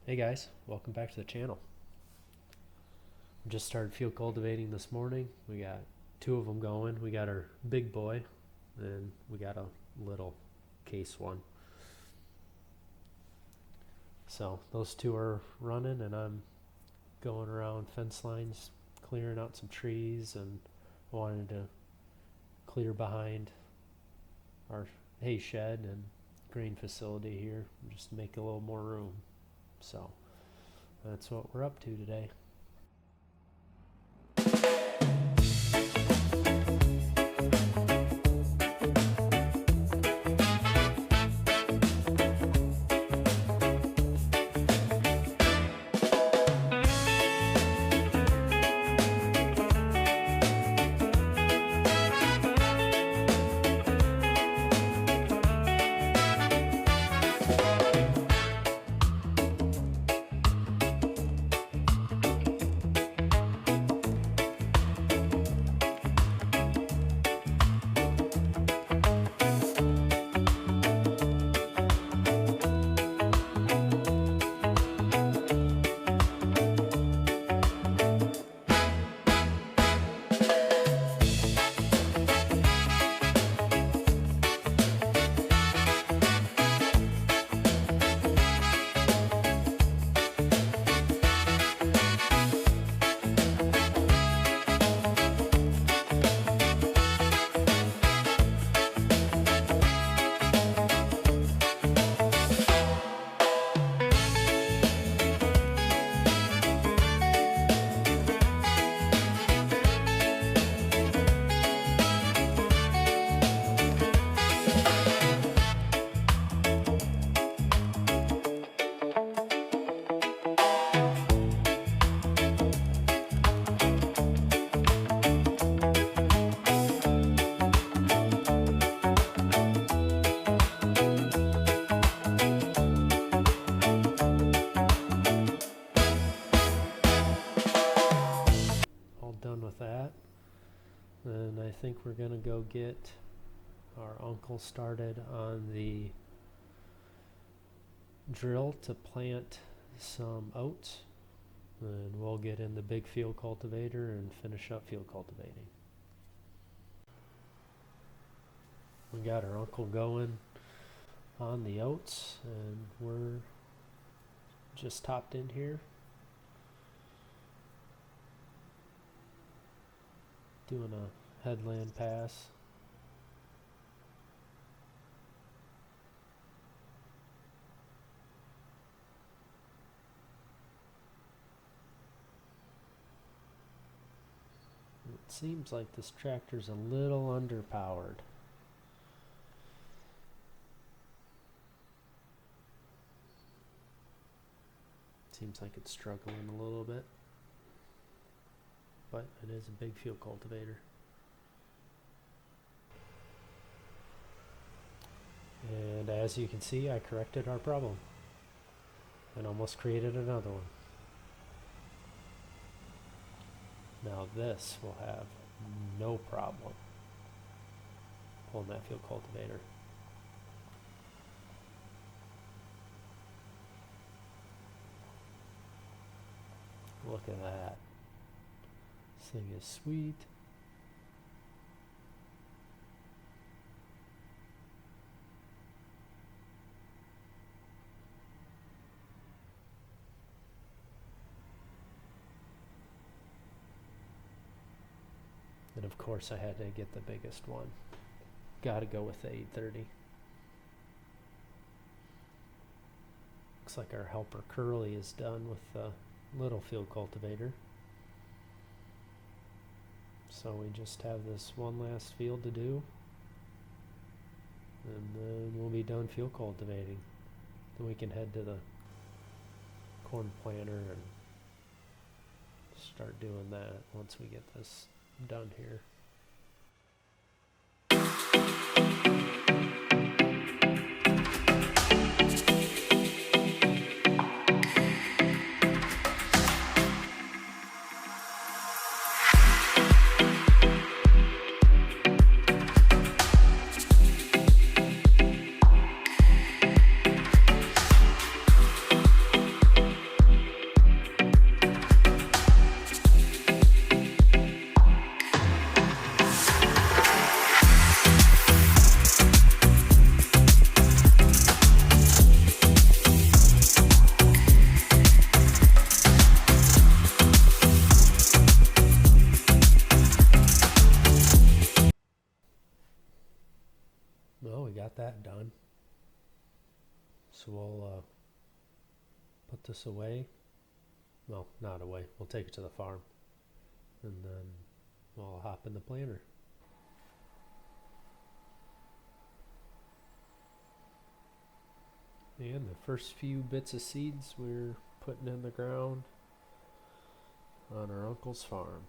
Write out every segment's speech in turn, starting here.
Hey guys, welcome back to the channel. Just started field cultivating this morning. We got two of them going. We got our big boy and we got a little case one. So those two are running and I'm going around fence lines, clearing out some trees, and wanted to clear behind our hay shed and grain facility here, just make a little more room. So that's what we're up to today. Done with that, and I think we're gonna go get our uncle started on the drill to plant some oats, and we'll get in the big field cultivator and finish up field cultivating. We got our uncle going on the oats, and we're just topped in here doing a headland pass. It seems like this tractor's a little underpowered. Seems like it's struggling a little bit, but it is a big field cultivator. And as you can see, I corrected our problem and almost created another one. Now this will have no problem pulling that field cultivator. Look at that. This thing is sweet. And of course I had to get the biggest one. Gotta go with the 830. Looks like our helper Curly is done with the little field cultivator. So we just have this one last field to do, and then we'll be done field cultivating. Then we can head to the corn planter and start doing that once we get this done here. So we'll put this away. Well, not away. We'll take it to the farm. And then we'll hop in the planter. And the first few bits of seeds we're putting in the ground on our uncle's farm.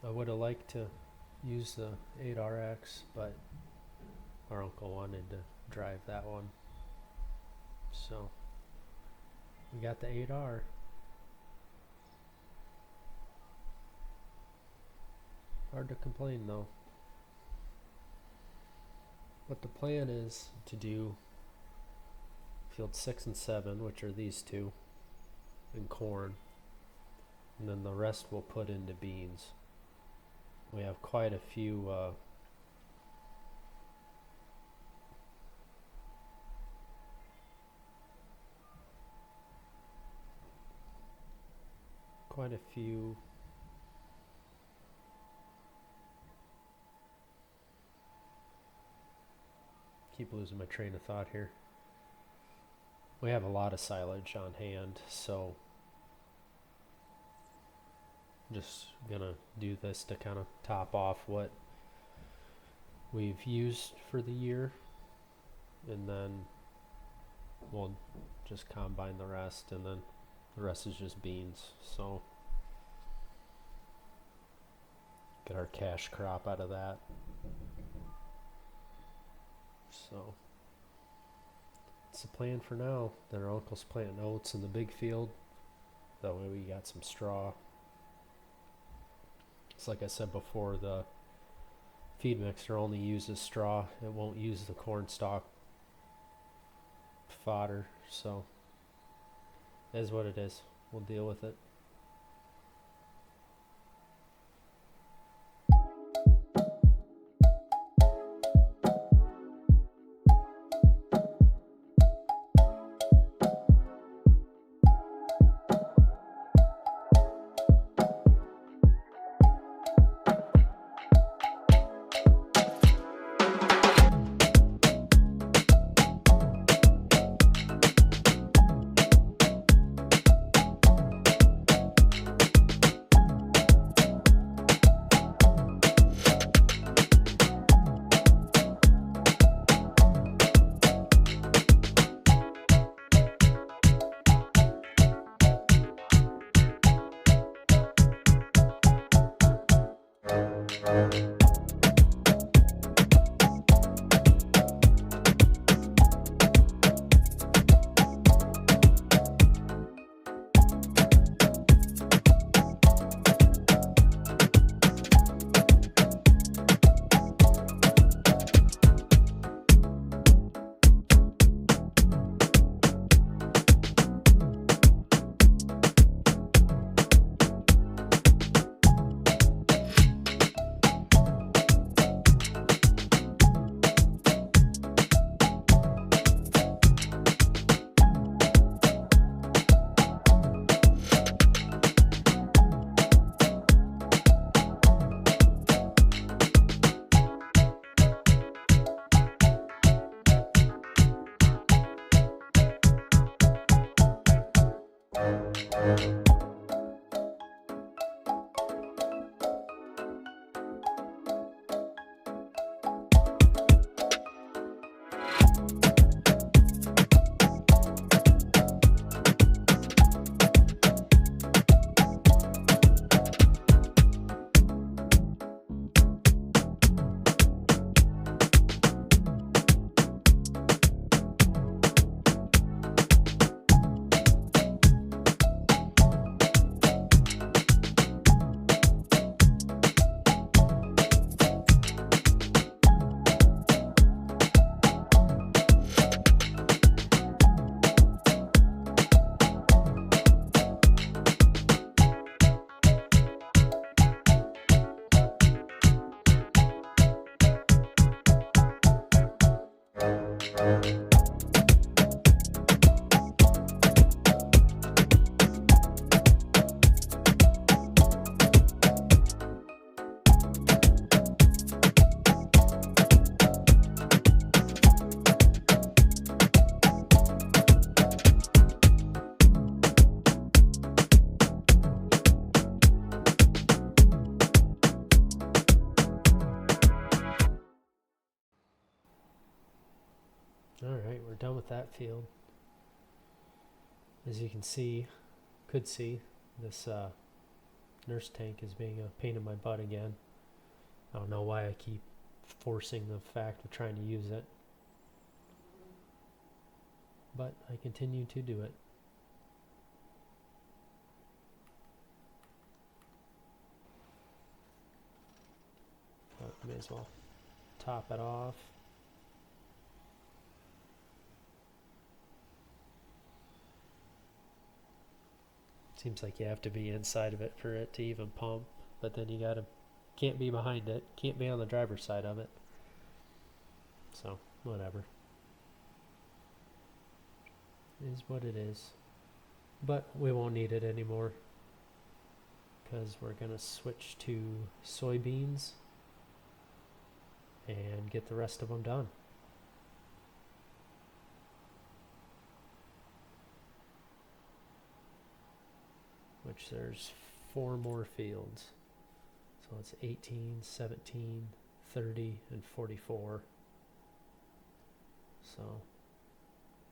I would have liked to use the 8RX, but our uncle wanted to drive that one. So we got the 8R. Hard to complain though. What the plan is to do field 6 and 7, which are these two, and corn, and then the rest we'll put into beans. We have quite a few keep losing my train of thought here. We have a lot of silage on hand, so just gonna do this to kind of top off what we've used for the year, and then we'll just combine the rest, and then the rest is just beans. So get our cash crop out of that. So it's the plan for now. Then our uncle's planting oats in the big field. That way we got some straw. It's like I said before, the feed mixer only uses straw. It won't use the corn stalk fodder. So it is what it is. We'll deal with it. Alright, we're done with that field. As you can see, this nurse tank is being a pain in my butt again. I don't know why I keep forcing the fact of trying to use it, but I continue to do it. But may as well top it off. Seems like you have to be inside of it for it to even pump, but then you can't be behind it, can't be on the driver's side of it. So, whatever. It is what it is. But we won't need it anymore because we're going to switch to soybeans and get the rest of them done. Which there's 4 more fields. So it's 18, 17, 30, and 44. So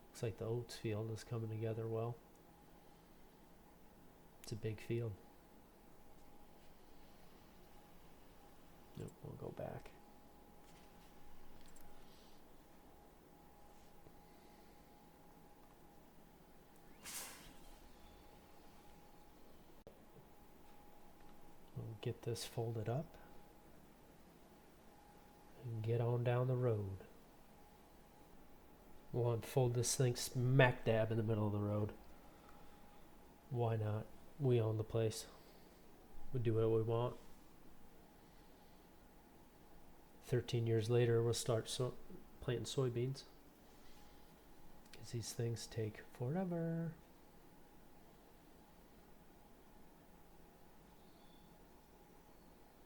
looks like the oats field is coming together well. It's a big field. Nope, we'll go back. We'll get this folded up and get on down the road. We'll unfold this thing smack dab in the middle of the road. Why not? We own the place. We do what we want. 13 years later, we'll start planting soybeans. Because these things take forever.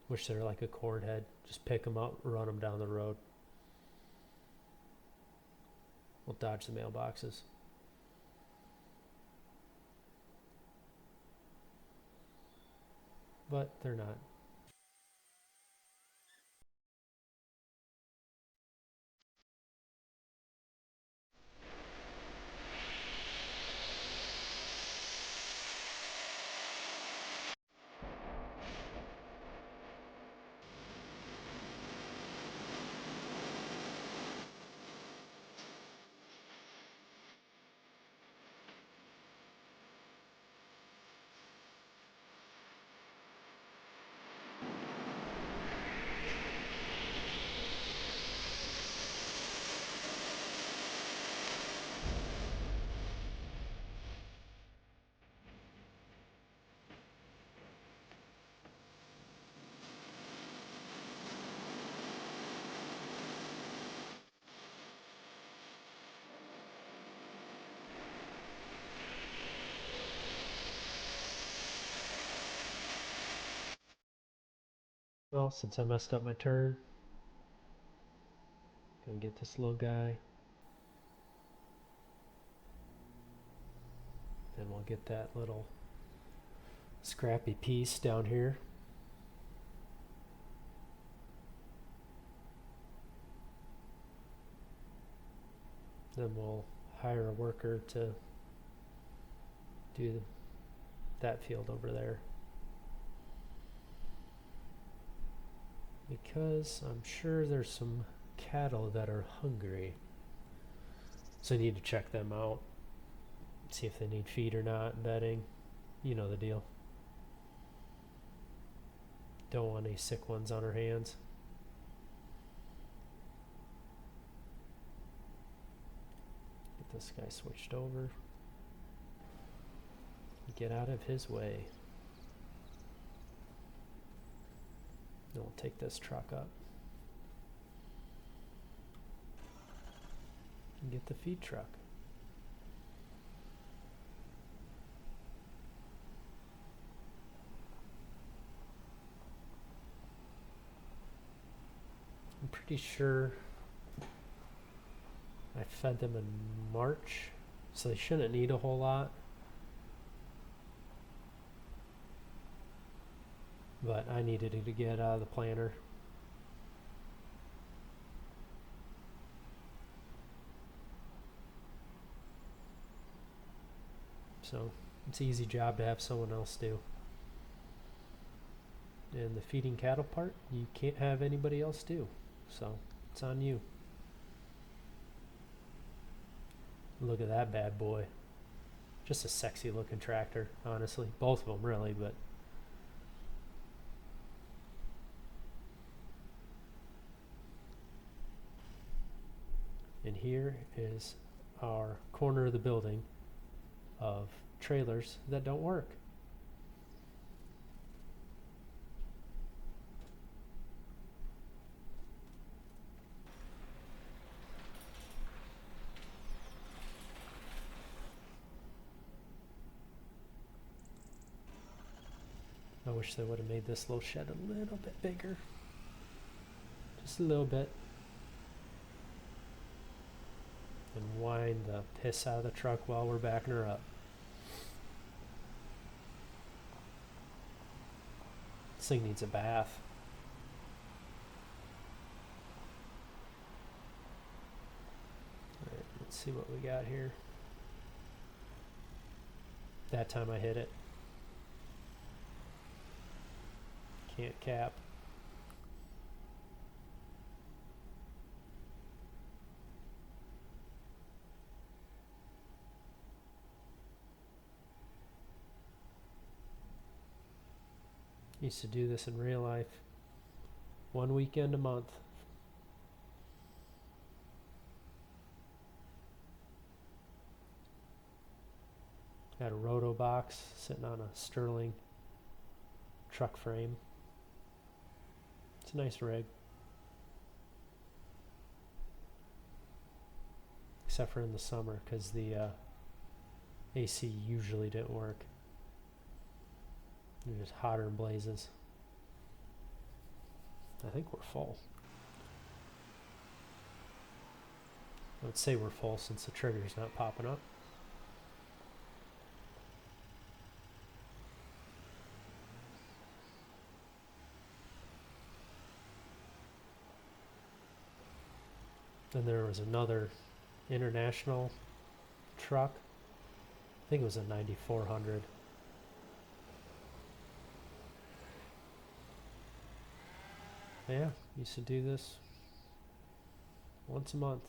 Wish they were like a corn head. Just pick them up, run them down the road. We'll dodge the mailboxes. But they're not. Well, since I messed up my turn, gonna get this little guy. Then we'll get that little scrappy piece down here. Then we'll hire a worker to do that field over there. Because I'm sure there's some cattle that are hungry. So I need to check them out. See if they need feed or not, bedding. You know the deal. Don't want any sick ones on our hands. Get this guy switched over. Get out of his way. Then we'll take this truck up. And get the feed truck. I'm pretty sure I fed them in March, so they shouldn't need a whole lot. But I needed it to get out of the planter. So it's an easy job to have someone else do. And the feeding cattle part, you can't have anybody else do. So it's on you. Look at that bad boy. Just a sexy looking tractor, honestly. Both of them really, but and here is our corner of the building of trailers that don't work. I wish they would have made this little shed a little bit bigger. Just a little bit. And wind the piss out of the truck while we're backing her up. This thing needs a bath. Alright, let's see what we got here. That time I hit it. Can't cap. Used to do this in real life. One weekend a month. Had a roto box sitting on a Sterling truck frame. It's a nice rig. Except for in the summer, because the AC usually didn't work. You're just hotter than blazes. I think we're full. I would say we're full since the trigger's not popping up. Then there was another international truck. I think it was a 9400. Yeah, used to do this once a month.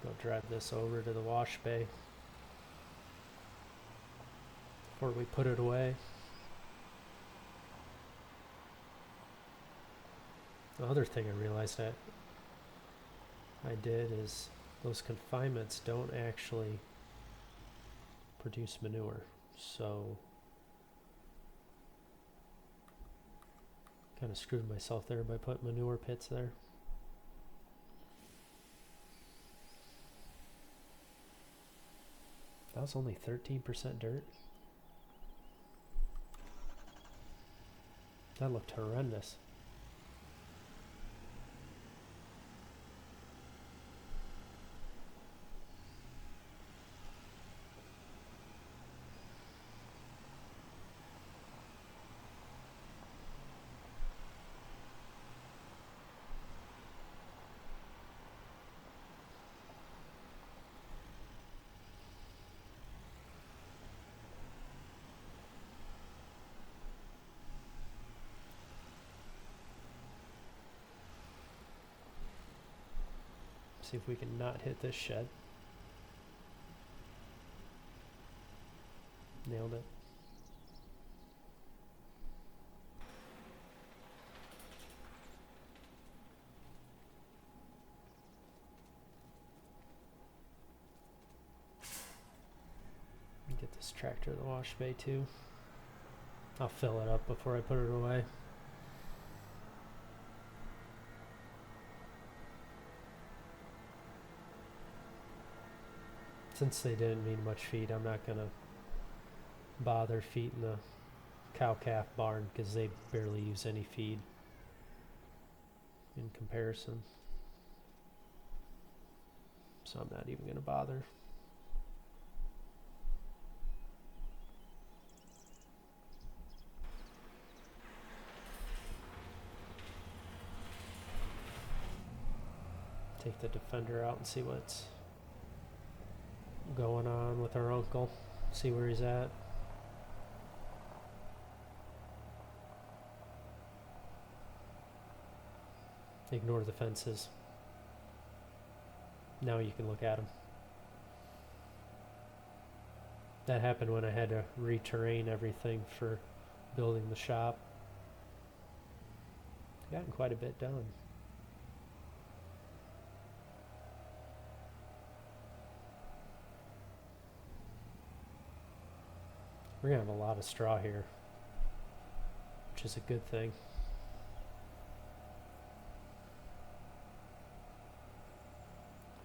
Go drive this over to the wash bay before we put it away. The other thing I realized that I did is those confinements don't actually produce manure, so kind of screwed myself there by putting manure pits there. That was only 13% dirt. That looked horrendous. See if we can not hit this shed. Nailed it. Get this tractor in the wash bay too. I'll fill it up before I put it away. Since they didn't need much feed, I'm not gonna bother feeding the cow-calf barn because they barely use any feed in comparison. So I'm not even gonna bother. take the Defender out and see what's going on with our uncle. See where he's at. Ignore the fences. Now you can look at them. That happened when I had to re-terrain everything for building the shop. Gotten quite a bit done. We're gonna have a lot of straw here, which is a good thing.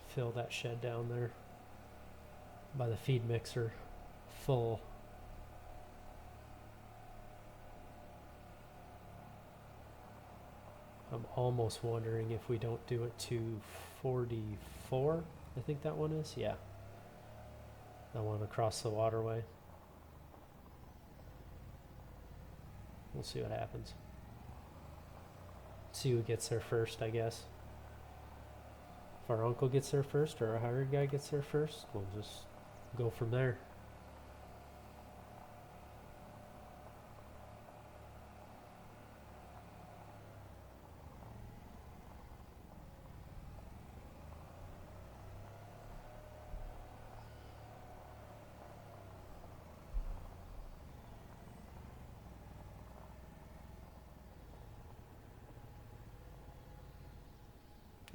Fill that shed down there by the feed mixer full. I'm almost wondering if we don't do it to 44. I think that one is. Yeah. That one across the waterway. We'll see what happens. See who gets there first, I guess. If our uncle gets there first or our hired guy gets there first, we'll just go from there.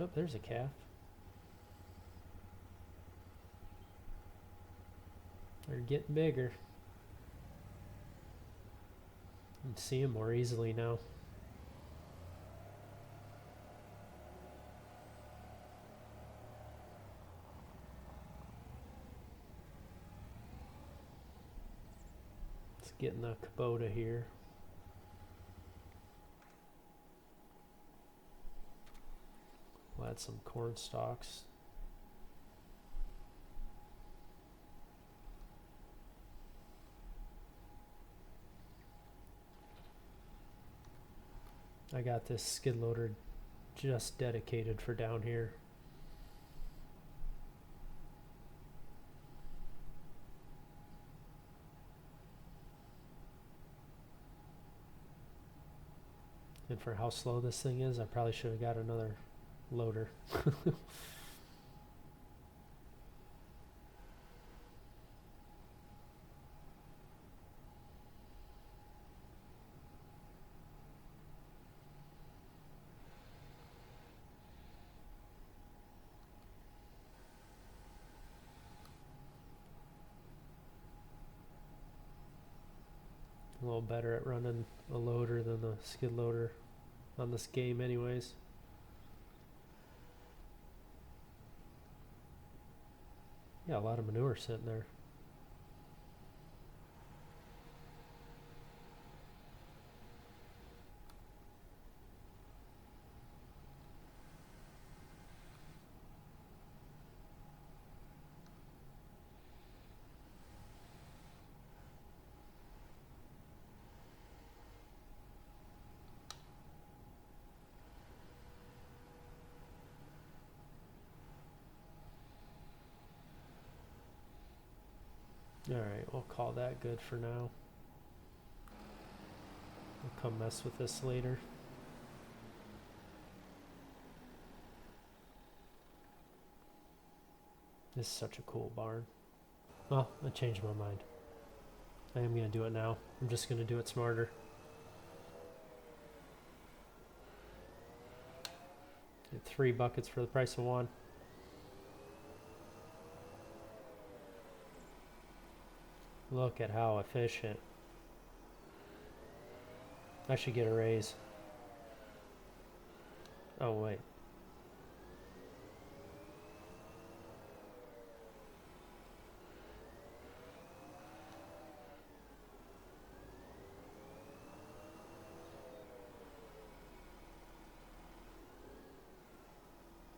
Oh, there's a calf. They're getting bigger. You can see them more easily now. Let's get in the Kubota here. We'll add some corn stalks. I got this skid loader just dedicated for down here. And for how slow this thing is, I probably should have got another loader. A little better at running a loader than the skid loader on this game anyways. Yeah, a lot of manure sitting there. Alright, we'll call that good for now. We'll come mess with this later. This is such a cool barn. Well, I changed my mind. I am going to do it now. I'm just going to do it smarter. Get 3 buckets for the price of 1. Look at how efficient. I should get a raise. Oh, wait.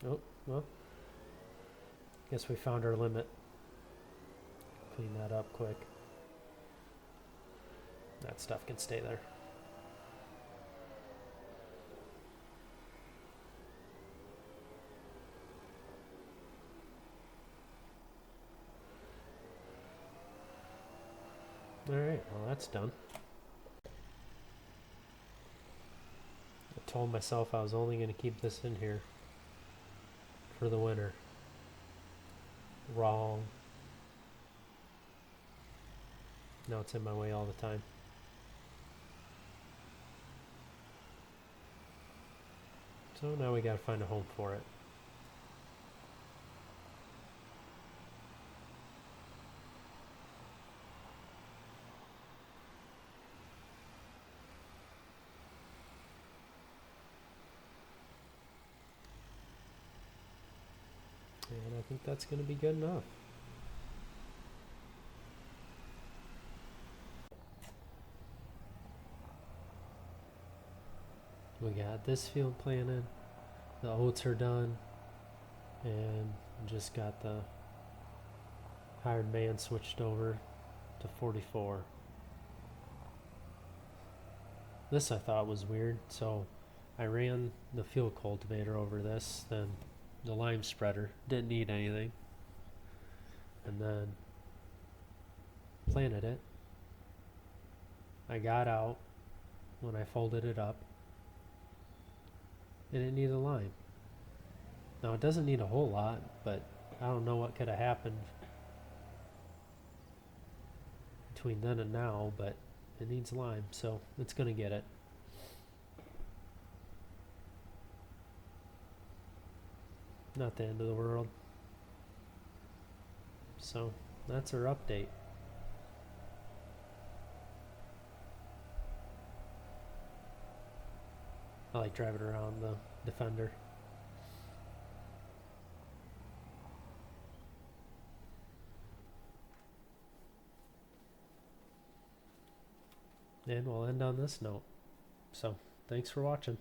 Oh, well. Guess we found our limit. Clean that up quick. That stuff can stay there. Alright, well that's done. I told myself I was only going to keep this in here for the winter. Wrong. Now it's in my way all the time. So now we gotta find a home for it. And I think that's gonna be good enough. We got this field planted, the oats are done, and just got the hired man switched over to 44. This I thought was weird, so I ran the field cultivator over this, then the lime spreader, didn't need anything, and then planted it. I got out when I folded it up, and it needed lime. Now it doesn't need a whole lot, but I don't know what could have happened between then and now, but it needs lime, so it's gonna get it. Not the end of the world. So that's our update. I like driving around the Defender. And we'll end on this note. So thanks for watching.